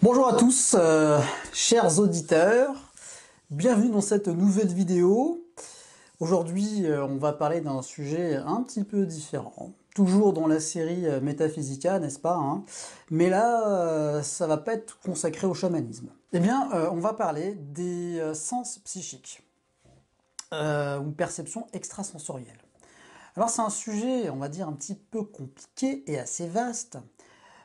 Bonjour à tous, chers auditeurs, bienvenue dans cette nouvelle vidéo. Aujourd'hui, on va parler d'un sujet un petit peu différent, toujours dans la série Metaphysica, n'est-ce pas, hein. Mais là, ça va pas être consacré au chamanisme. Eh bien, on va parler des sens psychiques, ou perception extrasensorielle. Alors c'est un sujet, on va dire, un petit peu compliqué et assez vaste,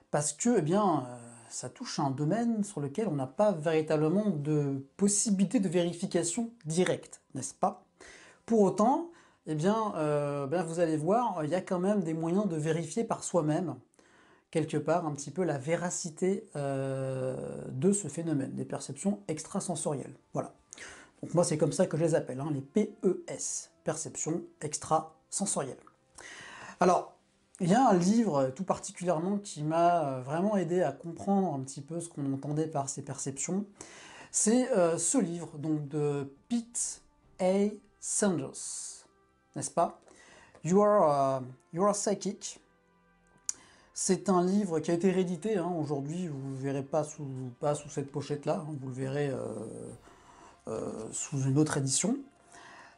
parce que, eh bien, ça touche à un domaine sur lequel on n'a pas véritablement de possibilité de vérification directe, n'est-ce pas? Pour autant, eh bien, vous allez voir, il y a quand même des moyens de vérifier par soi-même, quelque part, un petit peu la véracité de ce phénomène, des perceptions extrasensorielles. Voilà. Donc moi, c'est comme ça que je les appelle, hein, les PES, perceptions extrasensorielles. Alors, il y a un livre tout particulièrement qui m'a vraiment aidé à comprendre un petit peu ce qu'on entendait par ces perceptions. C'est ce livre donc de Pete A. Sanders, n'est-ce pas? You are Psychic. C'est un livre qui a été réédité, hein, aujourd'hui, vous ne le verrez pas sous cette pochette-là, hein, vous le verrez sous une autre édition.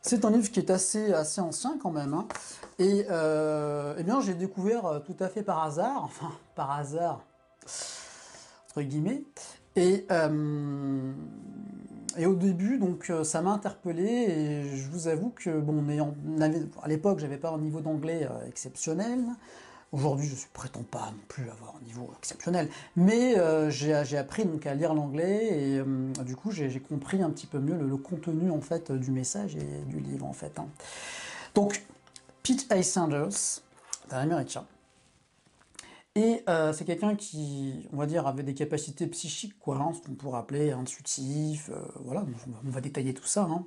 C'est un livre qui est assez ancien quand même, hein. Et eh bien j'ai découvert tout à fait par hasard, enfin par hasard, entre guillemets, et, et au début donc ça m'a interpellé et je vous avoue que bon, à l'époque j'avais pas un niveau d'anglais exceptionnel. Aujourd'hui, je ne prétends pas non plus avoir un niveau exceptionnel, mais j'ai appris donc à lire l'anglais et du coup j'ai compris un petit peu mieux le contenu en fait du message et du livre en fait, hein. Donc Pete A. Sanders, c'est un Américain, et c'est quelqu'un qui, on va dire, avait des capacités psychiques, quoi, hein, ce qu'on pourrait appeler intuitif, voilà, on va détailler tout ça, hein.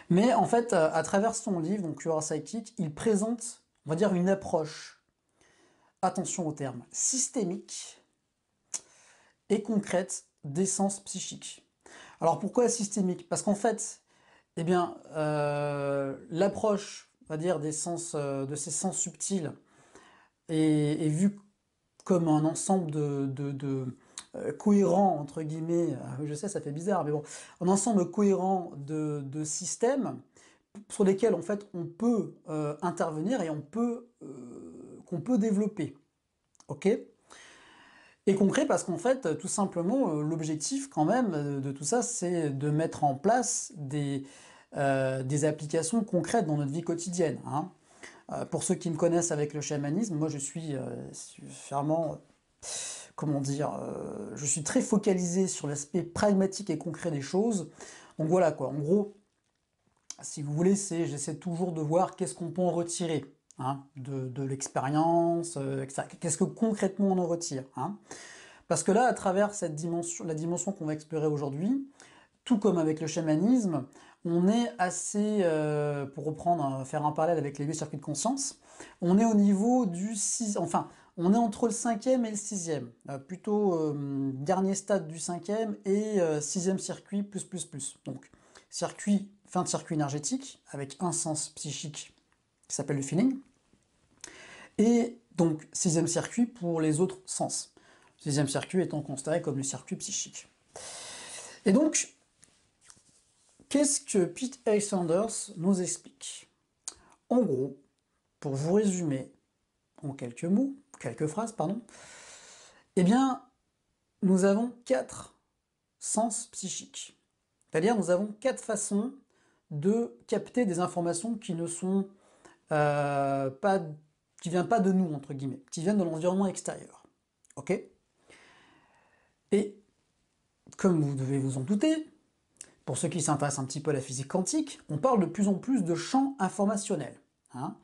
Mais en fait, à travers son livre, donc You Are Psychic, il présente, on va dire, une approche, attention au terme, systémique et concrète des sens psychiques. Alors pourquoi systémique? Parce qu'en fait, eh bien, l'approche, on va dire, des sens, de ces sens subtils est vue comme un ensemble de cohérent, entre guillemets, je sais, ça fait bizarre, mais bon, un ensemble cohérent de systèmes sur lesquels, en fait, on peut intervenir et qu'on peut développer. Ok? Et concret parce qu'en fait, tout simplement, l'objectif quand même de tout ça, c'est de mettre en place des applications concrètes dans notre vie quotidienne, hein. Pour ceux qui me connaissent avec le chamanisme, moi je suis vraiment, comment dire, je suis très focalisé sur l'aspect pragmatique et concret des choses. Donc voilà quoi, en gros, si vous voulez, j'essaie toujours de voir qu'est-ce qu'on peut en retirer, hein, de l'expérience, etc. Qu'est-ce que concrètement on en retire, hein. Parce que là, à travers cette dimension, la dimension qu'on va explorer aujourd'hui, tout comme avec le chamanisme, on est assez, pour reprendre, faire un parallèle avec les 8 circuits de conscience, on est au niveau du 6, enfin, on est entre le 5e et le 6e, plutôt dernier stade du 5e et 6e circuit plus. Donc, fin de circuit énergétique, avec un sens psychique qui s'appelle le feeling, et donc 6e circuit pour les autres sens. 6e circuit étant considéré comme le circuit psychique. Et donc, qu'est-ce que Pete A. Sanders nous explique? En gros, pour vous résumer en quelques phrases, pardon, eh bien, nous avons 4 sens psychiques. C'est-à-dire, nous avons 4 façons de capter des informations qui ne sont qui viennent pas de nous, entre guillemets, qui viennent de l'environnement extérieur. Ok? Et, comme vous devez vous en douter, pour ceux qui s'intéressent un petit peu à la physique quantique, on parle de plus en plus de champs informationnels, hein.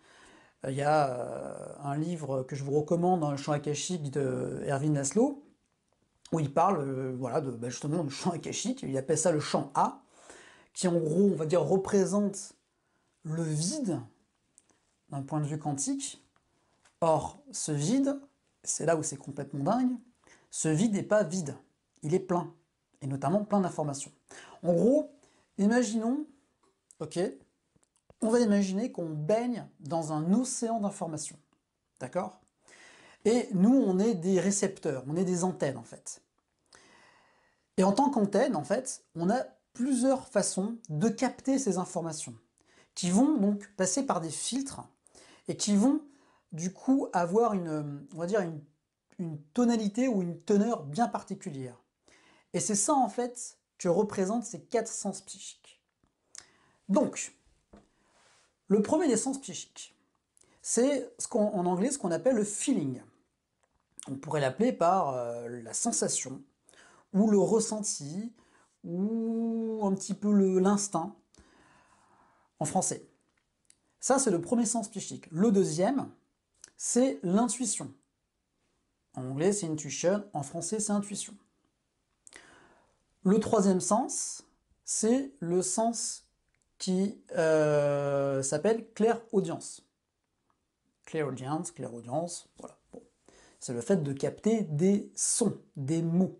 Il y a un livre que je vous recommande, dans le champ akashique de Erwin Laszlo, où il parle voilà, justement du champ akashique, il appelle ça le champ A, qui en gros, on va dire, représente le vide d'un point de vue quantique. Or, ce vide, c'est là où c'est complètement dingue, ce vide n'est pas vide, il est plein, et notamment plein d'informations. En gros, imaginons, ok, on va imaginer qu'on baigne dans un océan d'informations, d'accord? Et nous, on est des récepteurs, on est des antennes en fait. Et en tant qu'antenne, en fait, on a plusieurs façons de capter ces informations, qui vont donc passer par des filtres, et qui vont, du coup, avoir on va dire une tonalité ou une teneur bien particulière. Et c'est ça, en fait, que représentent ces 4 sens psychiques. Donc, le premier des sens psychiques, c'est en anglais ce qu'on appelle le feeling. On pourrait l'appeler par la sensation, ou le ressenti, ou un petit peu l'instinct, en français. Ça, c'est le premier sens psychique. Le deuxième, c'est l'intuition. En anglais, c'est intuition, en français, c'est intuition. Le troisième sens, c'est le sens qui s'appelle clairaudience. Clairaudience, voilà. Bon. C'est le fait de capter des sons, des mots.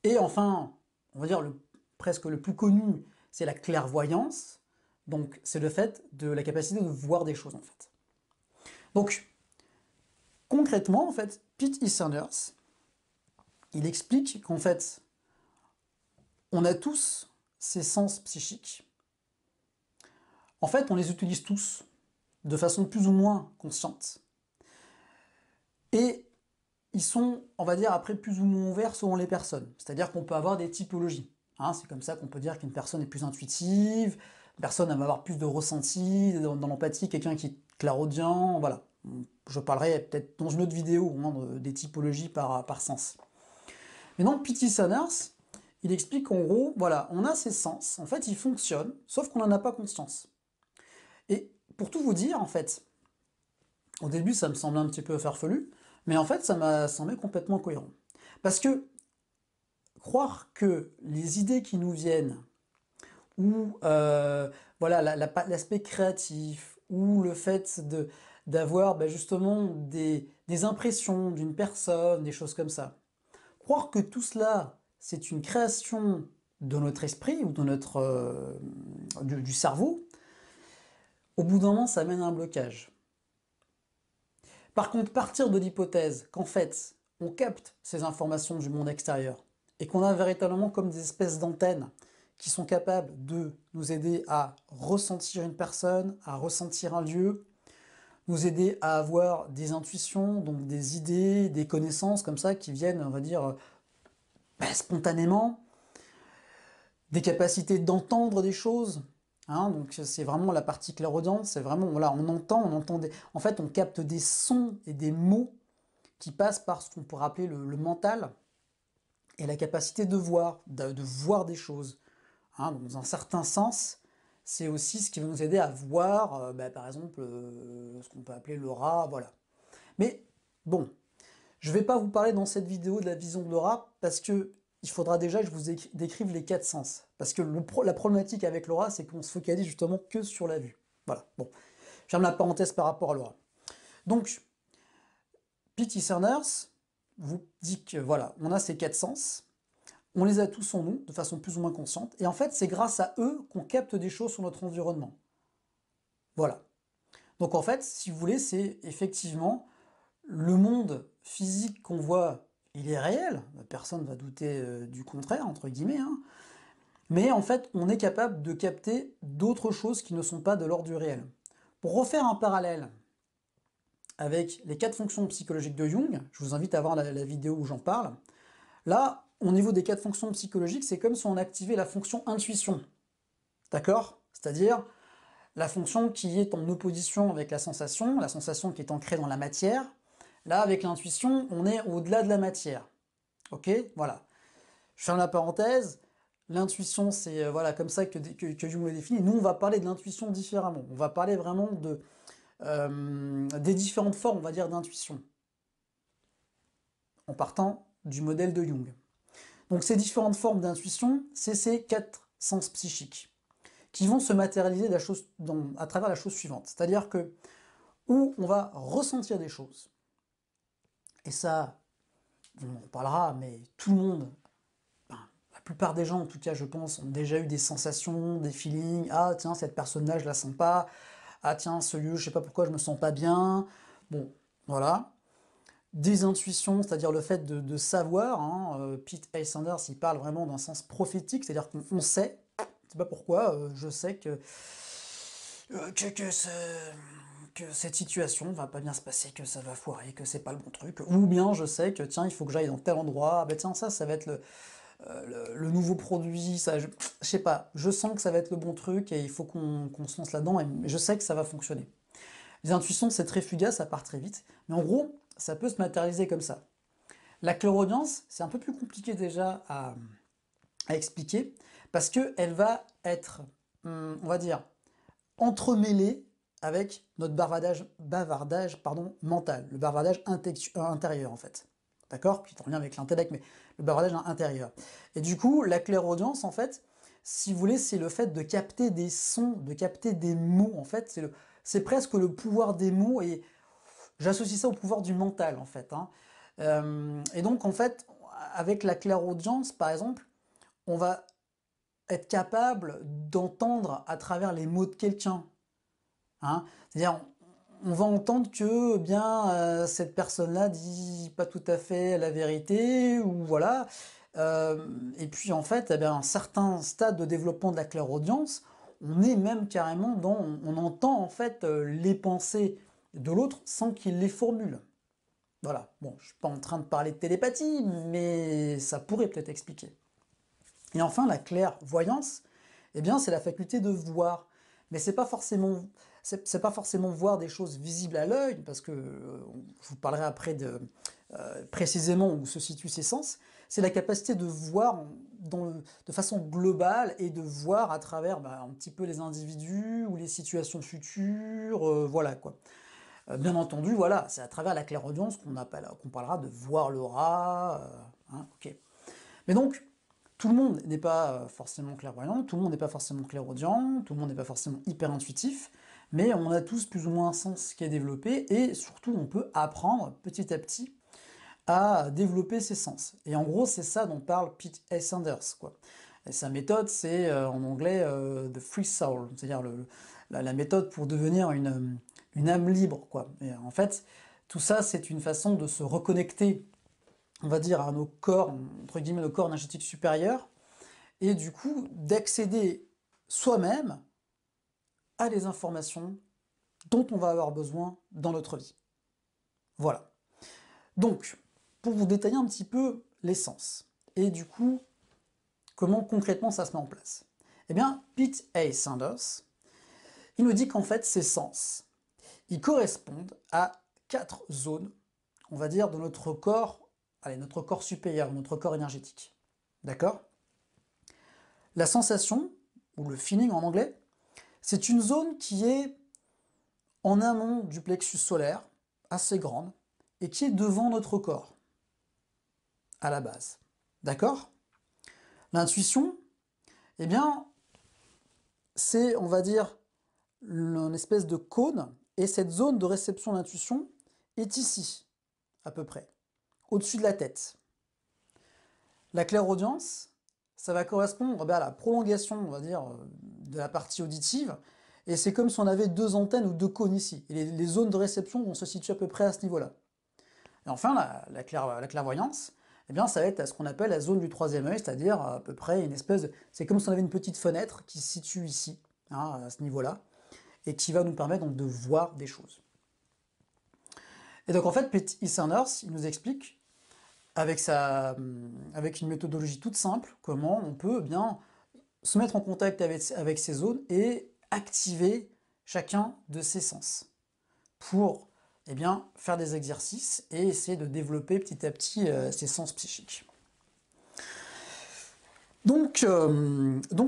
Et enfin, on va dire presque le plus connu, c'est la clairvoyance. Donc, c'est le fait de la capacité de voir des choses, en fait. Donc, concrètement, en fait, Pete E. Saunders, il explique qu'en fait, on a tous ces sens psychiques. En fait, on les utilise tous de façon plus ou moins consciente. Et ils sont, on va dire, après plus ou moins ouverts selon les personnes. C'est-à-dire qu'on peut avoir des typologies. Hein, c'est comme ça qu'on peut dire qu'une personne est plus intuitive, une personne va avoir plus de ressenti, dans l'empathie, quelqu'un qui est clairaudient, voilà. Je parlerai peut-être dans une autre vidéo hein, des typologies par sens. Mais non, P.T. Saunders, il explique qu'en gros, voilà, on a ces sens, en fait, ils fonctionnent, sauf qu'on n'en a pas conscience. Et pour tout vous dire, en fait, au début, ça me semblait un petit peu farfelu, mais en fait, ça m'a semblé complètement cohérent. Parce que croire que les idées qui nous viennent, ou voilà, l'aspect créatif, ou le fait d'avoir justement des impressions d'une personne, des choses comme ça, croire que tout cela, c'est une création de notre esprit ou de du cerveau, au bout d'un moment, ça mène à un blocage. Par contre, partir de l'hypothèse qu'en fait, on capte ces informations du monde extérieur et qu'on a véritablement comme des espèces d'antennes qui sont capables de nous aider à ressentir une personne, à ressentir un lieu, nous aider à avoir des intuitions, donc des idées, des connaissances comme ça qui viennent, on va dire, spontanément, des capacités d'entendre des choses. Hein, donc c'est vraiment la partie clairaudience, c'est vraiment, voilà, on entend en fait on capte des sons et des mots qui passent par ce qu'on pourrait appeler le mental et la capacité de voir, de voir des choses. Hein, donc dans un certain sens, c'est aussi ce qui va nous aider à voir, par exemple, ce qu'on peut appeler l'aura, voilà. Mais bon, je ne vais pas vous parler dans cette vidéo de la vision de l'aura parce que il faudra déjà que je vous décrive les 4 sens. Parce que la problématique avec l'aura, c'est qu'on se focalise justement que sur la vue. Voilà, bon. Je ferme la parenthèse par rapport à l'aura. Donc, P.T. Saunders vous dit que voilà, on a ces 4 sens, on les a tous en nous, de façon plus ou moins consciente, et en fait, c'est grâce à eux qu'on capte des choses sur notre environnement. Voilà. Donc en fait, si vous voulez, c'est effectivement le monde physique qu'on voit, il est réel, personne ne va douter du contraire, entre guillemets, hein. Mais en fait, on est capable de capter d'autres choses qui ne sont pas de l'ordre du réel. Pour refaire un parallèle avec les 4 fonctions psychologiques de Jung, je vous invite à voir la vidéo où j'en parle, là, au niveau des 4 fonctions psychologiques, c'est comme si on activait la fonction intuition, d'accord? C'est-à-dire la fonction qui est en opposition avec la sensation qui est ancrée dans la matière. Là, avec l'intuition, on est au-delà de la matière. Ok? Voilà. Je ferme la parenthèse. L'intuition, c'est voilà, comme ça que Jung le définit. Nous, on va parler de l'intuition différemment. On va parler vraiment des différentes formes, on va dire, d'intuition. En partant du modèle de Jung. Donc ces différentes formes d'intuition, c'est ces 4 sens psychiques qui vont se matérialiser à travers la chose suivante. C'est-à-dire que où on va ressentir des choses. Et ça, on en parlera, mais tout le monde, la plupart des gens en tout cas je pense, ont déjà eu des sensations, des feelings. Ah tiens, cette personne-là je la sens pas. Ah tiens, ce lieu, je sais pas pourquoi je me sens pas bien. Bon, voilà. des intuitions, c'est-à-dire le fait de savoir, hein, Pete A. Sanders, il parle vraiment d'un sens prophétique, c'est-à-dire qu'on sait, je sais pas pourquoi, je sais que cette situation va pas bien se passer, que ça va foirer, que c'est pas le bon truc, ou bien je sais que tiens, il faut que j'aille dans tel endroit, ah ben tiens, ça va être le nouveau produit, ça, je sais pas, je sens que ça va être le bon truc et il faut qu'on se lance là-dedans et je sais que ça va fonctionner. Les intuitions, c'est très fugace, ça part très vite, mais en gros, ça peut se matérialiser comme ça. La clairaudience, c'est un peu plus compliqué déjà à expliquer, parce qu'elle va être, on va dire, entremêlée avec notre bavardage mental, le bavardage intérieur en fait. D'accord? Qui est en lien avec l'intellect, mais le bavardage intérieur. Et du coup, la clairaudience, en fait, si vous voulez, c'est le fait de capter des sons, de capter des mots, en fait, c'est presque le pouvoir des mots, et j'associe ça au pouvoir du mental, en fait, hein. Et donc, en fait, avec la clairaudience, par exemple, on va être capable d'entendre à travers les mots de quelqu'un, hein. C'est-à-dire, on va entendre que eh bien cette personne-là dit pas tout à fait la vérité, ou voilà. Et puis en fait, eh bien, à un certain stade de développement de la clairaudience, on est même carrément dans, on entend en fait les pensées de l'autre sans qu'il les formule. Voilà. Bon, je suis pas en train de parler de télépathie, mais ça pourrait peut-être expliquer. Et enfin, la clairvoyance, eh bien, c'est la faculté de voir. Mais c'est pas forcément voir des choses visibles à l'œil, parce que je vous parlerai après précisément où se situent ces sens. C'est la capacité de voir de façon globale et de voir à travers un petit peu les individus ou les situations futures, voilà quoi. Bien entendu, voilà, c'est à travers la clairaudience qu'on parlera de voir l'aura, hein, ok. Mais donc, tout le monde n'est pas forcément clairvoyant, tout le monde n'est pas forcément clairaudient, tout le monde n'est pas forcément hyper intuitif, mais on a tous plus ou moins un sens qui est développé, et surtout on peut apprendre petit à petit à développer ses sens. Et en gros, c'est ça dont parle Pete A. Sanders, quoi. Et sa méthode, c'est en anglais the free soul, c'est-à-dire la méthode pour devenir une âme libre, quoi. Et en fait, tout ça, c'est une façon de se reconnecter, on va dire, à nos corps, entre guillemets, nos corps énergétiques supérieurs, et du coup, d'accéder soi-même à des informations dont on va avoir besoin dans notre vie. Voilà. Donc, pour vous détailler un petit peu les sens, et du coup, comment concrètement ça se met en place. Eh bien, Pete A. Sanders, il nous dit qu'en fait, ces sens, ils correspondent à 4 zones, on va dire, de notre corps, allez, notre corps supérieur, notre corps énergétique. D'accord? La sensation, ou le feeling en anglais, c'est une zone qui est en amont du plexus solaire, assez grande, et qui est devant notre corps, à la base. D'accord? L'intuition, eh bien, c'est, on va dire, une espèce de cône, et cette zone de réception d'intuition est ici, à peu près, au-dessus de la tête. La clairaudience, ça va correspondre à la prolongation, on va dire, de la partie auditive, et c'est comme si on avait 2 antennes ou 2 cônes ici, et les zones de réception vont se situer à peu près à ce niveau-là. Et enfin, la clairvoyance, eh bien, ça va être ce qu'on appelle la zone du 3e œil, c'est-à-dire à peu près une espèce de... C'est comme si on avait une petite fenêtre qui se situe ici, hein, à ce niveau-là, et qui va nous permettre donc de voir des choses. Et donc en fait, Pete E. Sanders, il nous explique, avec une méthodologie toute simple, comment on peut bien se mettre en contact avec ces zones et activer chacun de ces sens pour faire des exercices et essayer de développer petit à petit ces sens psychiques. Donc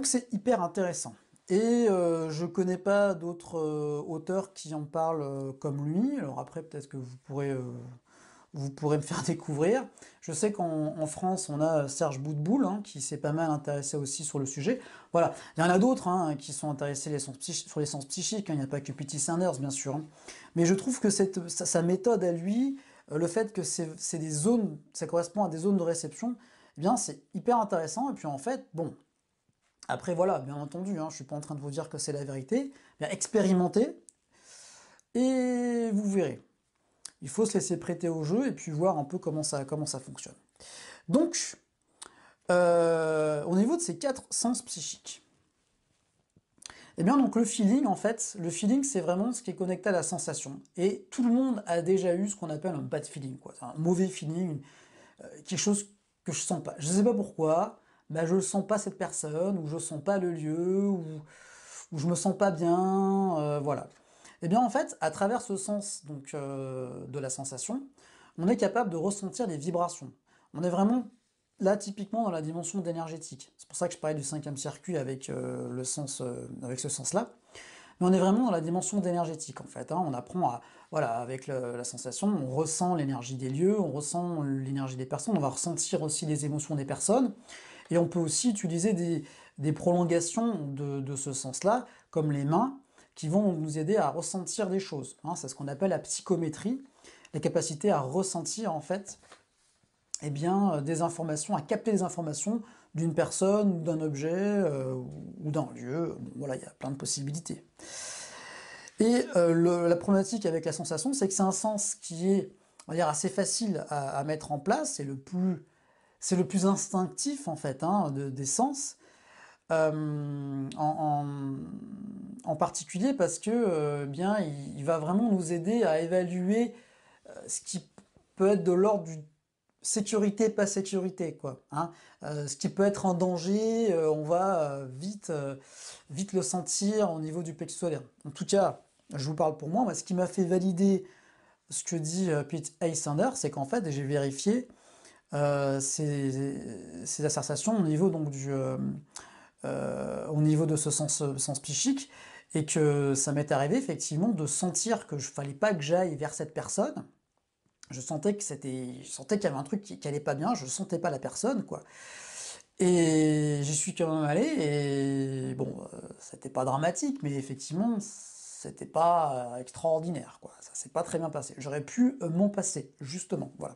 c'est hyper intéressant. Et je ne connais pas d'autres auteurs qui en parlent comme lui. Alors après, peut-être que vous pourrez me faire découvrir. Je sais qu'en France, on a Serge Boutboul, hein, qui s'est pas mal intéressé aussi sur le sujet. Voilà, il y en a d'autres hein, qui sont intéressés sur les sens psychiques, hein. Il n'y a pas que Pete Sanders, bien sûr, hein. Mais je trouve que sa méthode à lui, le fait que c'est des zones, ça correspond à des zones de réception, eh bien c'est hyper intéressant. Et puis en fait, bon, après voilà, bien entendu, hein, je ne suis pas en train de vous dire que c'est la vérité, bien expérimentez et vous verrez. Il faut se laisser prêter au jeu et puis voir un peu comment ça fonctionne. Donc, au niveau de ces 4 sens psychiques, eh bien donc le feeling, en fait, le feeling c'est vraiment ce qui est connecté à la sensation. Et tout le monde a déjà eu ce qu'on appelle un bad feeling, quoi. C'est un mauvais feeling, quelque chose que je sens pas. Je sais pas pourquoi, bah je ne sens pas cette personne, ou je sens pas le lieu, ou je me sens pas bien, voilà. Eh bien en fait, à travers ce sens donc, de la sensation, on est capable de ressentir les vibrations. On est vraiment là typiquement dans la dimension d'énergétique. C'est pour ça que je parlais du 5e circuit avec, le sens, avec ce sens-là. Mais on est vraiment dans la dimension d'énergétique en fait, hein. On apprend à, voilà, avec la sensation, on ressent l'énergie des lieux, on ressent l'énergie des personnes, on va ressentir aussi les émotions des personnes, et on peut aussi utiliser des prolongations de ce sens-là, comme les mains, qui vont nous aider à ressentir des choses, hein. C'est ce qu'on appelle la psychométrie, la capacité à ressentir en fait eh bien, des informations, à capter des informations d'une personne, d'un objet ou d'un lieu. Bon, voilà, il y a plein de possibilités. Et la problématique avec la sensation, c'est que c'est un sens qui est, on va dire, assez facile à mettre en place, c'est le plus instinctif en fait, hein, des sens, en particulier parce que bien, il va vraiment nous aider à évaluer ce qui peut être de l'ordre du sécurité, pas sécurité, quoi, hein. Ce qui peut être en danger, on va vite le sentir au niveau du plexus solaire. En tout cas, je vous parle pour moi, ce qui m'a fait valider ce que dit Pete Aysander, c'est qu'en fait, j'ai vérifié ces assertions au niveau donc au niveau de ce sens psychique, et que ça m'est arrivé effectivement de sentir que fallait pas que j'aille vers cette personne. Je sentais qu'il y avait un truc qui allait pas bien, je sentais pas la personne, quoi. Et j'y suis quand même allé, et bon, c'était pas dramatique, mais effectivement, c'était pas extraordinaire, quoi. Ça s'est pas très bien passé. J'aurais pu m'en passer, justement, voilà.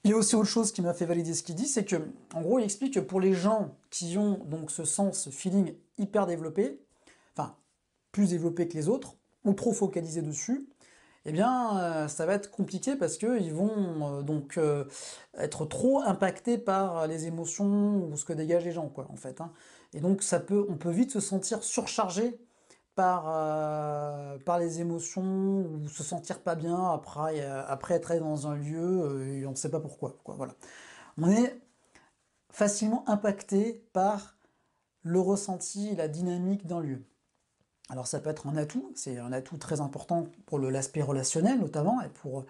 Il y a aussi autre chose qui m'a fait valider ce qu'il dit, c'est que, en gros, il explique que pour les gens qui ont donc ce sens, ce feeling hyper développé, enfin, plus développé que les autres, ou trop focalisé dessus, eh bien, ça va être compliqué parce qu'ils vont donc être trop impactés par les émotions ou ce que dégagent les gens, quoi, en fait, hein. Et donc, on peut vite se sentir surchargé par les émotions ou se sentir pas bien après être allé dans un lieu et on ne sait pas pourquoi, quoi, voilà. On est facilement impacté par le ressenti, la dynamique d'un lieu. Alors ça peut être un atout, c'est un atout très important pour l'aspect relationnel notamment, et pour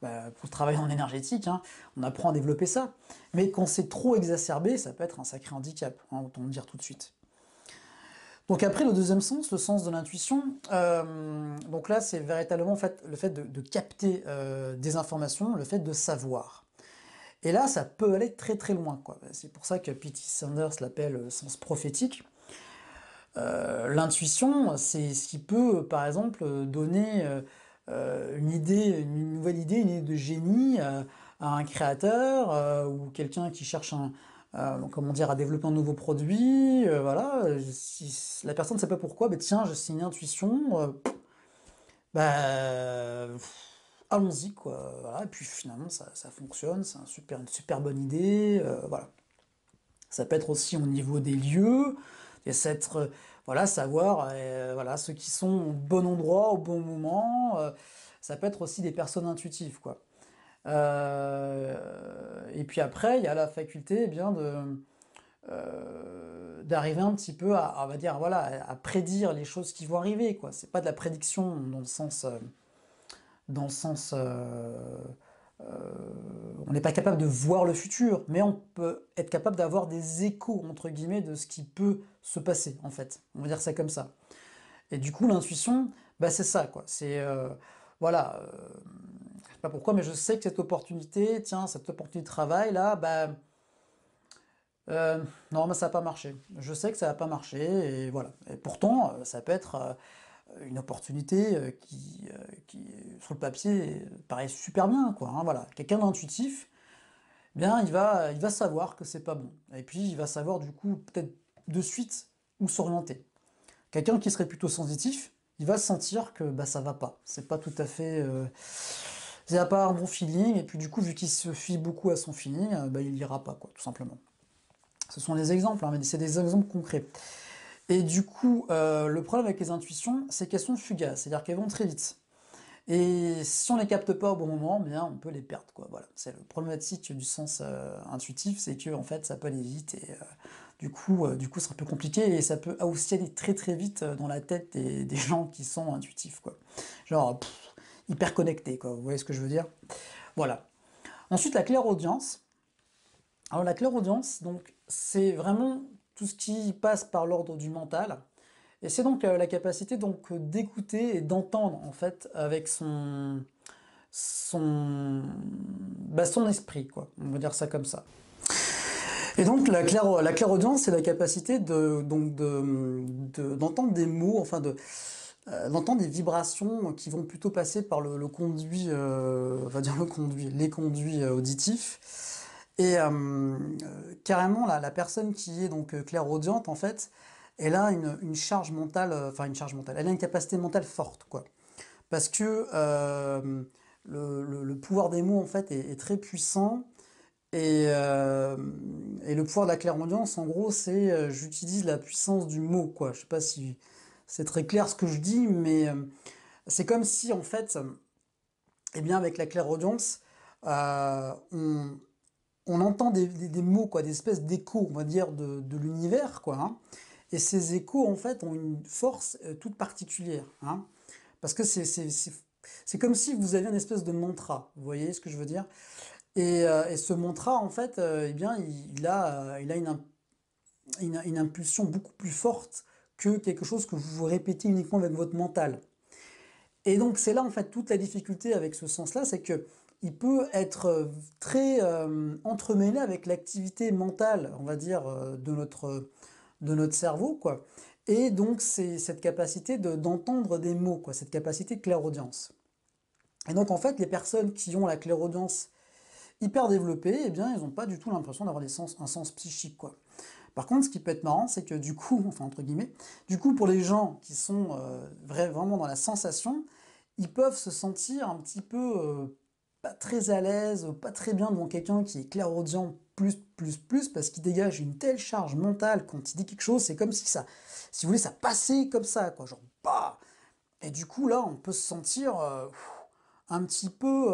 le travail en énergétique, hein, on apprend à développer ça. Mais quand c'est trop exacerbé, ça peut être un sacré handicap, hein, autant le dire tout de suite. Donc après, le deuxième sens, le sens de l'intuition, donc là c'est véritablement en fait, le fait de capter des informations, le fait de savoir. Et là, ça peut aller très très loin, quoi. C'est pour ça que P.T. Sanders l'appelle sens prophétique. L'intuition, c'est ce qui peut, par exemple, donner une idée, une nouvelle idée, une idée de génie à un créateur ou quelqu'un qui cherche comment dire, à développer un nouveau produit. Voilà, si la personne ne sait pas pourquoi, ben tiens, c'est une intuition. Bah, allons-y, quoi. Voilà, et puis finalement, ça fonctionne, c'est une super bonne idée. Voilà. Ça peut être aussi au niveau des lieux, et voilà, savoir voilà, ceux qui sont au bon endroit, au bon moment. Ça peut être aussi des personnes intuitives, quoi. Et puis après, il y a la faculté eh bien, d'arriver un petit peu on va dire, voilà, à prédire les choses qui vont arriver, quoi. C'est pas de la prédiction dans le sens on n'est pas capable de voir le futur, mais on peut être capable d'avoir des échos, entre guillemets, de ce qui peut se passer, en fait. On va dire ça comme ça. Et du coup, l'intuition, bah, c'est ça, quoi. C'est, voilà, je sais pas pourquoi, mais je sais que cette opportunité, tiens, cette opportunité de travail, là, bah, non, mais ça va pas marché. Je sais que ça va pas marcher, et voilà. Et pourtant, ça peut être une opportunité qui, sur le papier, paraît super bien, quoi, hein, voilà. Quelqu'un d'intuitif, eh bien, il va savoir que c'est pas bon. Et puis, il va savoir, du coup, peut-être de suite où s'orienter. Quelqu'un qui serait plutôt sensitif, il va sentir que bah, ça va pas. C'est pas tout à fait... il n'a pas un bon feeling, et puis du coup, vu qu'il se fie beaucoup à son feeling, bah, il ira pas, quoi, tout simplement. Ce sont des exemples, hein, mais c'est des exemples concrets. Et du coup, le problème avec les intuitions, c'est qu'elles sont fugaces, c'est-à-dire qu'elles vont très vite. Et si on les capte pas au bon moment, bien on peut les perdre, quoi. Voilà, c'est le problématique du sens intuitif, c'est que en fait ça peut aller vite et du coup c'est un peu compliqué et ça peut aussi aller très très vite dans la tête des gens qui sont intuitifs, quoi. Genre hyper connectés, quoi. Vous voyez ce que je veux dire? Voilà. Ensuite la clairaudience. Alors la clairaudience, donc c'est vraiment tout ce qui passe par l'ordre du mental. Et c'est donc la capacité donc d'écouter et d'entendre en fait avec son esprit, quoi. On va dire ça comme ça. Et donc la clairaudience, c'est la capacité d'entendre des mots, enfin d'entendre des vibrations qui vont plutôt passer par le conduit, on va dire les conduits auditifs. Et carrément, la personne qui est donc clairaudiente, en fait, elle a une charge mentale, enfin une charge mentale, elle a une capacité mentale forte, quoi. Parce que le pouvoir des mots, en fait, est très puissant. Et le pouvoir de la clairaudience, en gros, c'est j'utilise la puissance du mot, quoi. Je sais pas si c'est très clair ce que je dis, mais c'est comme si, en fait, eh bien, avec la clairaudience, euh, on, on entend des mots, quoi, des espèces d'échos, on va dire, de l'univers, quoi, hein. Et ces échos, en fait, ont une force toute particulière, hein. Parce que c'est comme si vous aviez une espèce de mantra, vous voyez ce que je veux dire? Et ce mantra, en fait, eh bien, il a une impulsion beaucoup plus forte que quelque chose que vous répétez uniquement avec votre mental. Et donc c'est là en fait toute la difficulté avec ce sens-là, c'est que il peut être très entremêlé avec l'activité mentale, on va dire, de notre cerveau, quoi. Et donc c'est cette capacité d'entendre des mots, quoi, cette capacité de clairaudience. Et donc en fait, les personnes qui ont la clairaudience hyper développée, eh bien, ils n'ont pas du tout l'impression d'avoir un sens psychique, quoi. Par contre, ce qui peut être marrant, c'est que du coup, enfin entre guillemets, du coup pour les gens qui sont vraiment dans la sensation, ils peuvent se sentir un petit peu pas très à l'aise, pas très bien devant quelqu'un qui est clairaudient plus, parce qu'il dégage une telle charge mentale quand il dit quelque chose, c'est comme si ça, si vous voulez, ça passait comme ça, quoi, genre bah. Et du coup là, on peut se sentir un petit peu,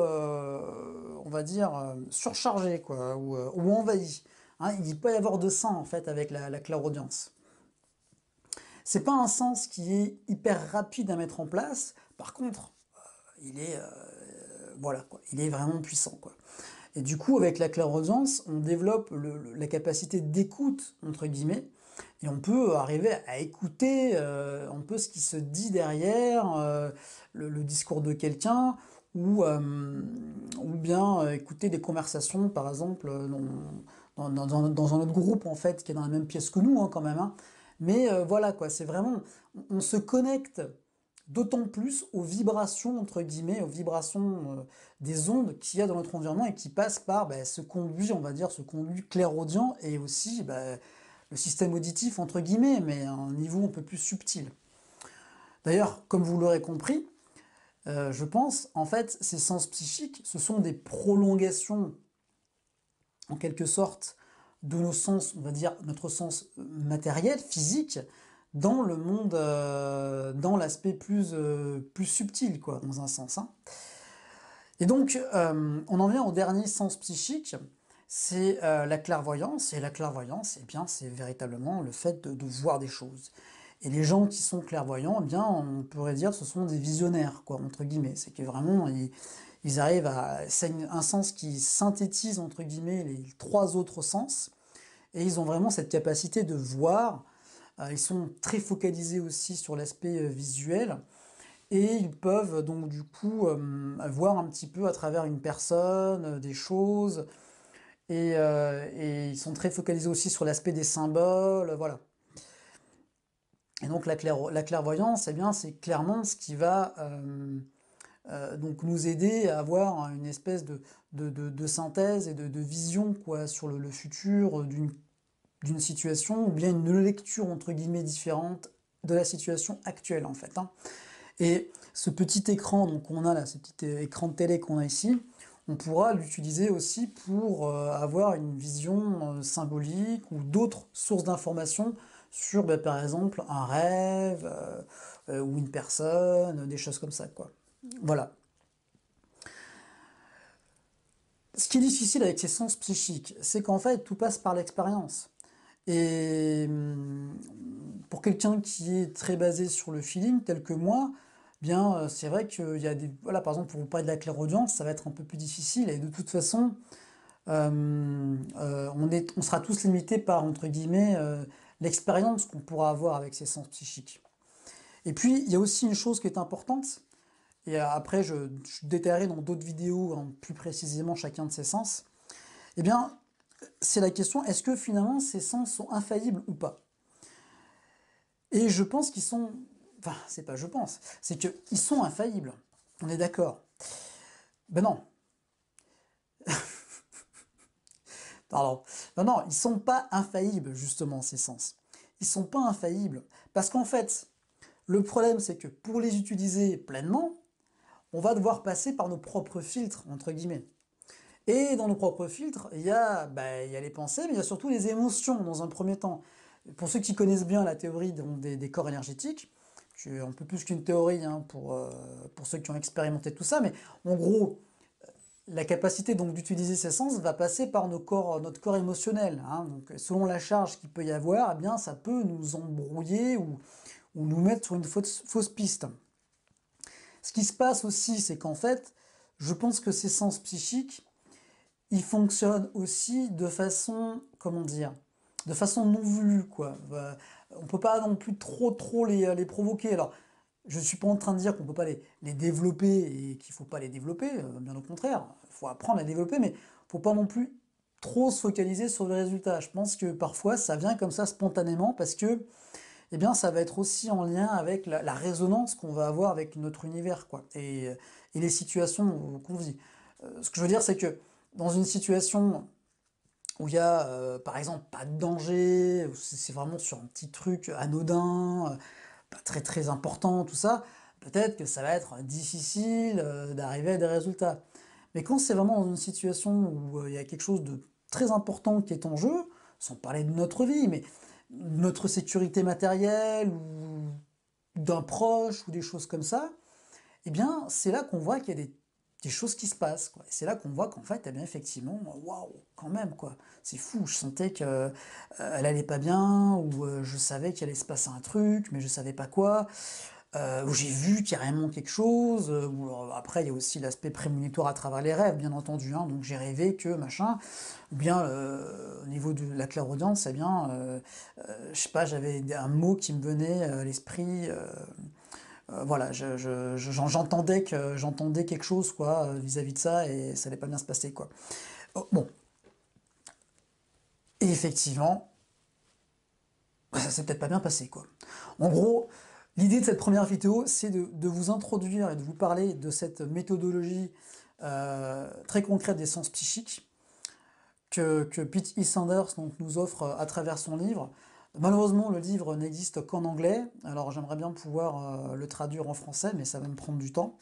on va dire, surchargé, quoi, ou envahi. Hein, il peut y avoir de ça en fait avec la clairaudience. C'est pas un sens qui est hyper rapide à mettre en place. Par contre, il est voilà quoi, il est vraiment puissant quoi. Et du coup, avec la clairaudience, on développe la capacité d'écoute entre guillemets, et on peut arriver à écouter un peu ce qui se dit derrière le discours de quelqu'un, ou bien écouter des conversations, par exemple, dans un autre groupe en fait, qui est dans la même pièce que nous hein, quand même. Hein. Mais voilà quoi, c'est vraiment, on se connecte d'autant plus aux vibrations, entre guillemets, aux vibrations des ondes qu'il y a dans notre environnement et qui passent par bah, ce conduit, on va dire, ce conduit clairaudient et aussi bah, le système auditif, entre guillemets, mais à un niveau un peu plus subtil. D'ailleurs, comme vous l'aurez compris, je pense, en fait, ces sens psychiques, ce sont des prolongations, en quelque sorte, de nos sens, on va dire, notre sens matériel, physique, dans le monde, dans l'aspect plus subtil, quoi, dans un sens. Hein. Et donc, on en vient au dernier sens psychique, c'est la clairvoyance. Et la clairvoyance, eh bien, c'est véritablement le fait de voir des choses. Et les gens qui sont clairvoyants, eh bien, on pourrait dire, ce sont des visionnaires, quoi, entre guillemets. C'est que vraiment, ils arrivent à, c'est un sens qui synthétise entre guillemets les trois autres sens, et ils ont vraiment cette capacité de voir. Ils sont très focalisés aussi sur l'aspect visuel, et ils peuvent donc du coup voir un petit peu à travers une personne des choses, et ils sont très focalisés aussi sur l'aspect des symboles, voilà. Et donc la clairvoyance, eh bien, c'est clairement ce qui va donc nous aider à avoir une espèce de synthèse et de vision quoi, sur le futur d'une situation, ou bien une lecture entre guillemets différente de la situation actuelle en fait. Hein. Et ce petit écran donc qu'on a là, ce petit écran de télé qu'on a ici, on pourra l'utiliser aussi pour avoir une vision symbolique ou d'autres sources d'informations sur, bah, par exemple, un rêve ou une personne, des choses comme ça, quoi. Voilà. Ce qui est difficile avec ces sens psychiques, c'est qu'en fait, tout passe par l'expérience. Et pour quelqu'un qui est très basé sur le feeling, tel que moi, bien, c'est vrai qu'il y a des... Voilà, par exemple, pour vous parler de la clairaudience, ça va être un peu plus difficile. Et de toute façon, on sera tous limités par, entre guillemets, l'expérience qu'on pourra avoir avec ces sens psychiques. Et puis, il y a aussi une chose qui est importante, et après, je détaillerai dans d'autres vidéos, hein, plus précisément chacun de ces sens. Eh bien, c'est la question, est-ce que finalement ces sens sont infaillibles ou pas? Et je pense qu'ils sont... Enfin, c'est pas je pense, c'est qu'ils sont infaillibles. On est d'accord. Ben non. Pardon. Non, non, ils sont pas infaillibles, justement, ces sens. Ils sont pas infaillibles. Parce qu'en fait, le problème, c'est que pour les utiliser pleinement, on va devoir passer par nos propres filtres, entre guillemets. Et dans nos propres filtres, il y a les pensées, mais il y a surtout les émotions dans un premier temps. Pour ceux qui connaissent bien la théorie des corps énergétiques, qui est un peu plus qu'une théorie hein, pour ceux qui ont expérimenté tout ça, mais en gros, la capacité donc d'utiliser ces sens va passer par notre corps émotionnel. Hein. Donc, selon la charge qu'il peut y avoir, eh bien, ça peut nous embrouiller ou nous mettre sur une fausse piste. Ce qui se passe aussi, c'est qu'en fait, je pense que ces sens psychiques, ils fonctionnent aussi de façon, comment dire, de façon non voulue, quoi. On peut pas non plus trop les provoquer. Alors, je suis pas en train de dire qu'on peut pas les développer et qu'il faut pas les développer, bien au contraire. Il faut apprendre à les développer, mais faut pas non plus trop se focaliser sur le résultat. Je pense que parfois, ça vient comme ça spontanément parce que, eh bien, ça va être aussi en lien avec la résonance qu'on va avoir avec notre univers, quoi, et les situations qu'on vit. Ce que je veux dire, c'est que dans une situation où il y a, par exemple, pas de danger, où c'est vraiment sur un petit truc anodin, pas très très important, tout ça, peut-être que ça va être difficile d'arriver à des résultats. Mais quand c'est vraiment dans une situation où il y a quelque chose de très important qui est en jeu, sans parler de notre vie, mais notre sécurité matérielle ou d'un proche ou des choses comme ça, eh bien, c'est là qu'on voit qu'il y a des choses qui se passent, quoi. Et c'est là qu'on voit qu'en fait, eh bien, effectivement, waouh, quand même, quoi. C'est fou, je sentais que elle allait pas bien, ou je savais qu'il allait se passer un truc, mais je savais pas quoi, ou j'ai vu carrément quelque chose, ou après, il y a aussi l'aspect prémonitoire à travers les rêves, bien entendu, hein, donc j'ai rêvé que machin, ou bien au niveau de la clairaudience, eh bien, je sais pas, j'avais un mot qui me venait à l'esprit, voilà, j'entendais quelque chose quoi vis-à-vis de ça et ça allait pas bien se passer quoi. Oh, bon, et effectivement, bah, ça s'est peut-être pas bien passé quoi. En gros, l'idée de cette première vidéo, c'est de vous introduire et de vous parler de cette méthodologie très concrète des sens psychiques que Pete E. Sanders donc, nous offre à travers son livre. Malheureusement, le livre n'existe qu'en anglais, alors j'aimerais bien pouvoir le traduire en français, mais ça va me prendre du temps.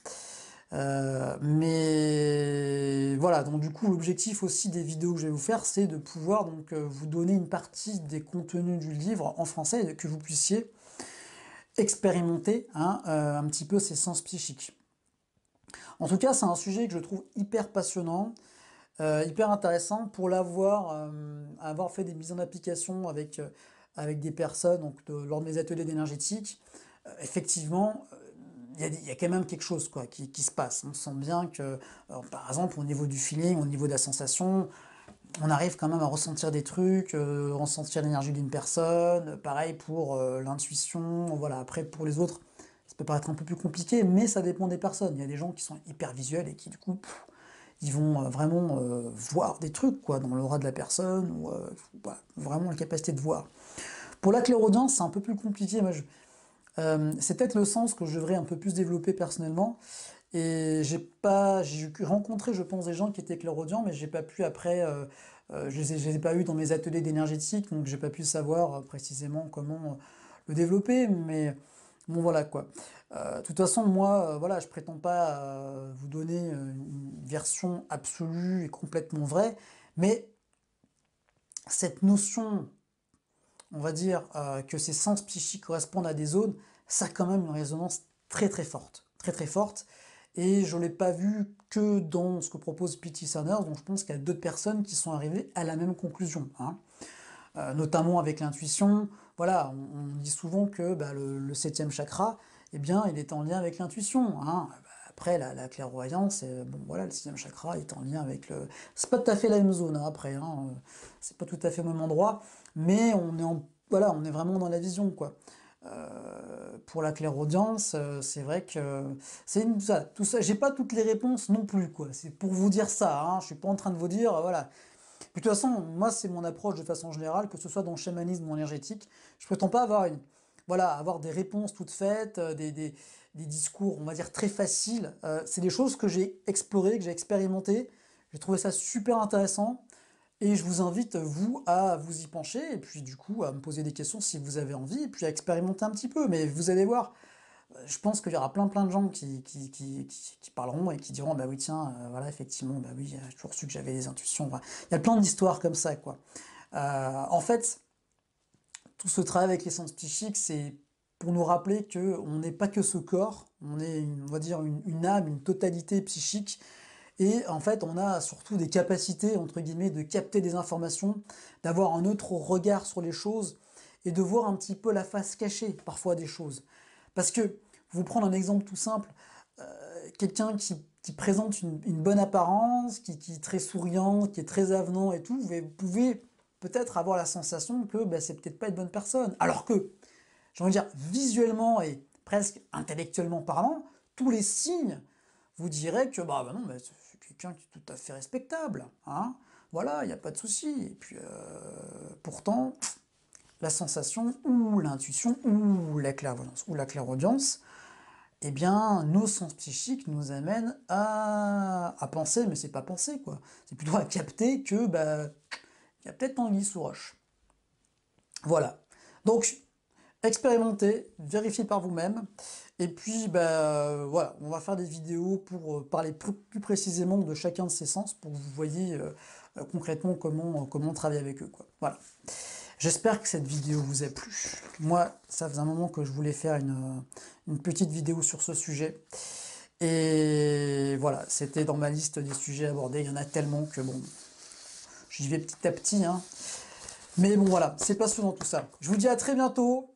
Mais voilà, donc du coup l'objectif aussi des vidéos que je vais vous faire, c'est de pouvoir donc vous donner une partie des contenus du livre en français et que vous puissiez expérimenter hein, un petit peu ces sens psychiques. En tout cas, c'est un sujet que je trouve hyper passionnant, hyper intéressant pour avoir fait des mises en application avec des personnes donc lors de mes ateliers d'énergétique. Effectivement, il y a quand même quelque chose quoi, qui se passe. On sent bien que, par exemple, au niveau du feeling, au niveau de la sensation, on arrive quand même à ressentir des trucs, ressentir l'énergie d'une personne. Pareil pour l'intuition. Voilà. Après, pour les autres, ça peut paraître un peu plus compliqué, mais ça dépend des personnes. Il y a des gens qui sont hyper visuels et qui, du coup, ils vont vraiment voir des trucs quoi, dans l'aura de la personne, ou voilà, vraiment la capacité de voir. Pour la clairaudience, c'est un peu plus compliqué. C'est peut-être le sens que je devrais un peu plus développer personnellement. Et j'ai rencontré, je pense, des gens qui étaient clairaudients, mais j'ai pas pu après, je les ai pas eu dans mes ateliers d'énergétique, donc j'ai pas pu savoir précisément comment le développer. Bon voilà quoi. De toute façon, moi, voilà, je prétends pas vous donner une version absolue et complètement vraie, mais cette notion, on va dire, que ces sens psychiques correspondent à des zones, ça a quand même une résonance très très forte. Très très forte. Et je ne l'ai pas vu que dans ce que propose P.T. Sanders, donc je pense qu'il y a d'autres personnes qui sont arrivées à la même conclusion, hein. Notamment avec l'intuition. Voilà, on dit souvent que bah, le septième chakra, eh bien, il est en lien avec l'intuition, hein. Bah, après, la clairvoyance, bon, voilà, le sixième chakra est en lien avec le... C'est pas tout à fait la même zone, hein, après, hein, c'est pas tout à fait au même endroit, mais voilà, on est vraiment dans la vision, quoi. Pour la clairaudience, c'est vrai que ça, tout ça, j'ai pas toutes les réponses non plus, quoi. C'est pour vous dire ça, hein, je suis pas en train de vous dire, voilà, de toute façon, moi, c'est mon approche de façon générale, que ce soit dans le chamanisme ou en énergétique. Je prétends pas avoir voilà, avoir des réponses toutes faites, des discours, on va dire, très faciles. C'est des choses que j'ai explorées, que j'ai expérimentées. J'ai trouvé ça super intéressant. Et je vous invite, vous, à vous y pencher, et puis du coup, à me poser des questions si vous avez envie, et puis à expérimenter un petit peu. Mais vous allez voir, je pense qu'il y aura plein de gens qui parleront et qui diront bah oui tiens voilà effectivement bah oui j'ai toujours su que j'avais des intuitions. Enfin, il y a plein d'histoires comme ça quoi. En fait tout ce travail avec les sens psychiques c'est pour nous rappeler que on n'est pas que ce corps, on est on va dire une âme, une totalité psychique et en fait on a surtout des capacités entre guillemets de capter des informations, d'avoir un autre regard sur les choses et de voir un petit peu la face cachée parfois des choses. Parce que, vous prendre un exemple tout simple, quelqu'un qui présente une bonne apparence, qui est très souriant, qui est très avenant et tout, vous pouvez peut-être avoir la sensation que bah, c'est peut-être pas une bonne personne. Alors que, j'ai envie de dire, visuellement et presque intellectuellement parlant, tous les signes vous diraient que bah non, mais c'est quelqu'un qui est tout à fait respectable, hein. Voilà, il n'y a pas de souci. Et puis pourtant, la sensation ou l'intuition ou la clairvoyance ou la clairaudience, eh bien, nos sens psychiques nous amènent à penser, mais c'est pas penser quoi, c'est plutôt à capter que bah il y a peut-être anguille sous roche. Voilà. Donc expérimentez, vérifiez par vous-même, et puis bah voilà, on va faire des vidéos pour parler plus précisément de chacun de ces sens pour que vous voyez concrètement comment on travaille avec eux quoi. Voilà. J'espère que cette vidéo vous a plu. Moi, ça faisait un moment que je voulais faire une petite vidéo sur ce sujet. Et voilà, c'était dans ma liste des sujets abordés. Il y en a tellement que bon, j'y vais petit à petit, hein. Mais bon, voilà, c'est passionnant tout ça. Je vous dis à très bientôt.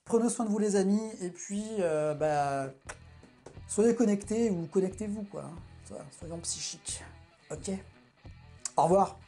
Prenez soin de vous, les amis. Et puis, bah, soyez connectés ou connectez-vous, quoi, hein. Soyons psychiques. Ok. Au revoir.